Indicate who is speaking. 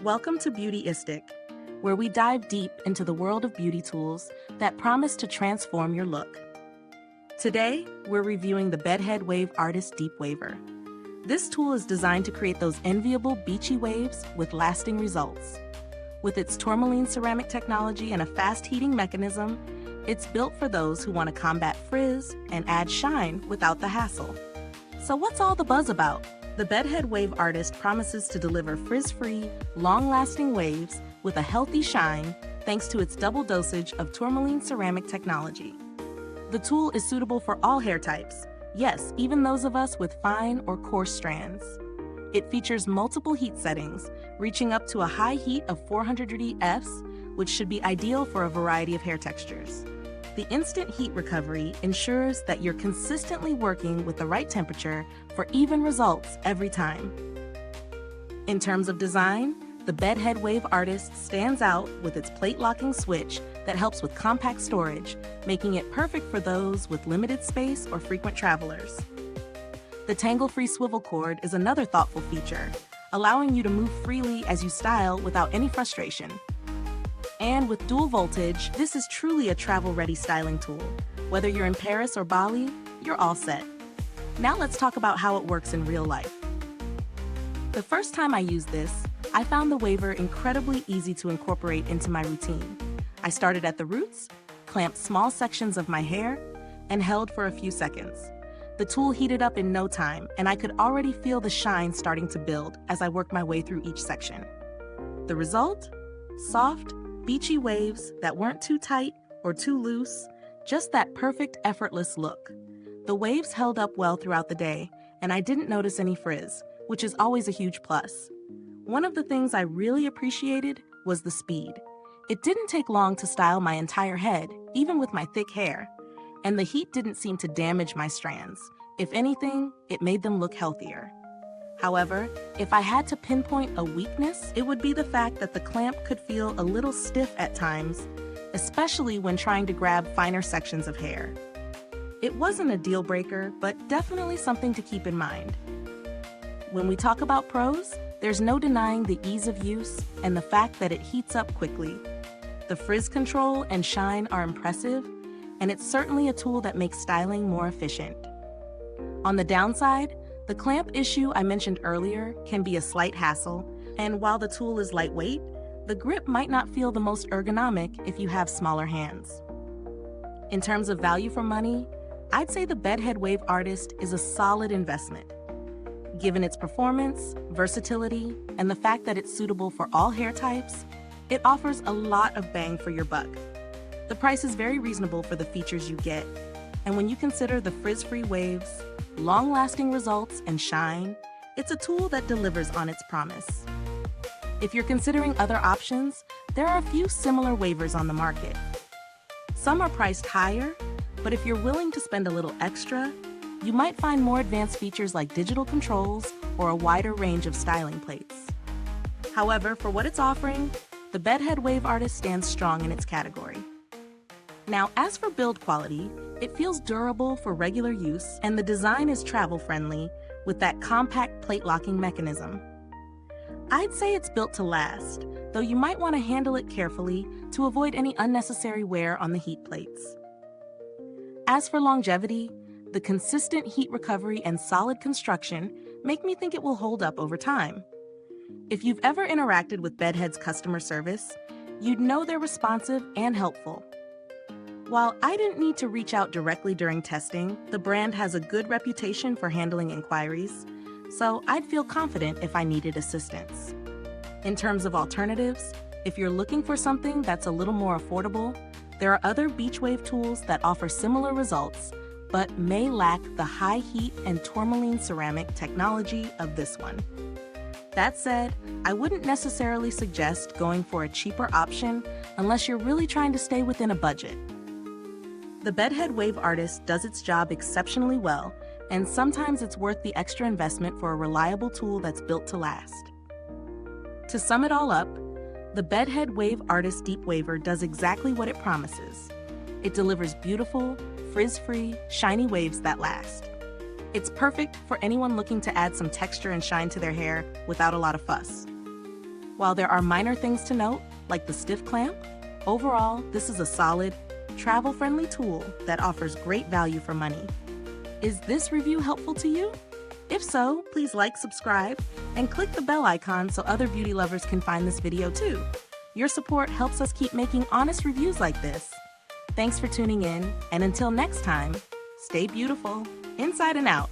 Speaker 1: Welcome to Beautyistic, where we dive deep into the world of beauty tools that promise to transform your look. Today, we're reviewing the Bedhead Wave Artist Deep Waver. This tool is designed to create those enviable beachy waves with lasting results. With its Tourmaline ceramic technology and a fast heating mechanism, it's built for those who want to combat frizz and add shine without the hassle. So what's all the buzz about? The Bedhead Wave Artist promises to deliver frizz-free, long-lasting waves with a healthy shine thanks to its double dosage of Tourmaline ceramic technology. The tool is suitable for all hair types, yes, even those of us with fine or coarse strands. It features multiple heat settings, reaching up to a high heat of 400 degrees Fs, which should be ideal for a variety of hair textures. The instant heat recovery ensures that you're consistently working with the right temperature for even results every time. In terms of design, the Bedhead Wave Artist stands out with its plate-locking switch that helps with compact storage, making it perfect for those with limited space or frequent travelers. The tangle-free swivel cord is another thoughtful feature, allowing you to move freely as you style without any frustration. And with dual voltage, this is truly a travel-ready styling tool. Whether you're in Paris or Bali, you're all set. Now let's talk about how it works in real life. The first time I used this, I found the waver incredibly easy to incorporate into my routine. I started at the roots, clamped small sections of my hair, and held for a few seconds. The tool heated up in no time, and I could already feel the shine starting to build as I worked my way through each section. The result? Soft, beachy waves that weren't too tight or too loose, just that perfect effortless look. The waves held up well throughout the day, and I didn't notice any frizz, which is always a huge plus. One of the things I really appreciated was the speed. It didn't take long to style my entire head, even with my thick hair, and the heat didn't seem to damage my strands. If anything, it made them look healthier. However, if I had to pinpoint a weakness, it would be the fact that the clamp could feel a little stiff at times, especially when trying to grab finer sections of hair. It wasn't a deal breaker, but definitely something to keep in mind. When we talk about pros, there's no denying the ease of use and the fact that it heats up quickly. The frizz control and shine are impressive, and it's certainly a tool that makes styling more efficient. On the downside, the clamp issue I mentioned earlier can be a slight hassle, and while the tool is lightweight, the grip might not feel the most ergonomic if you have smaller hands. In terms of value for money, I'd say the Bedhead Wave Artist is a solid investment. Given its performance, versatility, and the fact that it's suitable for all hair types, it offers a lot of bang for your buck. The price is very reasonable for the features you get, and when you consider the frizz-free waves, long-lasting results, and shine, it's a tool that delivers on its promise. If you're considering other options, there are a few similar wavers on the market. Some are priced higher, but if you're willing to spend a little extra, you might find more advanced features like digital controls or a wider range of styling plates. However, for what it's offering, the Bedhead Wave Artist stands strong in its category. Now, as for build quality, it feels durable for regular use, and the design is travel-friendly with that compact plate-locking mechanism. I'd say it's built to last, though you might want to handle it carefully to avoid any unnecessary wear on the heat plates. As for longevity, the consistent heat recovery and solid construction make me think it will hold up over time. If you've ever interacted with Bedhead's customer service, you'd know they're responsive and helpful. While I didn't need to reach out directly during testing, the brand has a good reputation for handling inquiries, so I'd feel confident if I needed assistance. In terms of alternatives, if you're looking for something that's a little more affordable, there are other beach wave tools that offer similar results, but may lack the high heat and Tourmaline ceramic technology of this one. That said, I wouldn't necessarily suggest going for a cheaper option unless you're really trying to stay within a budget. The Bedhead Wave Artist does its job exceptionally well, and sometimes it's worth the extra investment for a reliable tool that's built to last. To sum it all up, the Bedhead Wave Artist Deep Waver does exactly what it promises. It delivers beautiful, frizz-free, shiny waves that last. It's perfect for anyone looking to add some texture and shine to their hair without a lot of fuss. While there are minor things to note, like the stiff clamp, overall, this is a solid, travel-friendly tool that offers great value for money. Is this review helpful to you? If so, please like, subscribe, and click the bell icon so other beauty lovers can find this video too. Your support helps us keep making honest reviews like this. Thanks for tuning in, and until next time, stay beautiful, inside and out.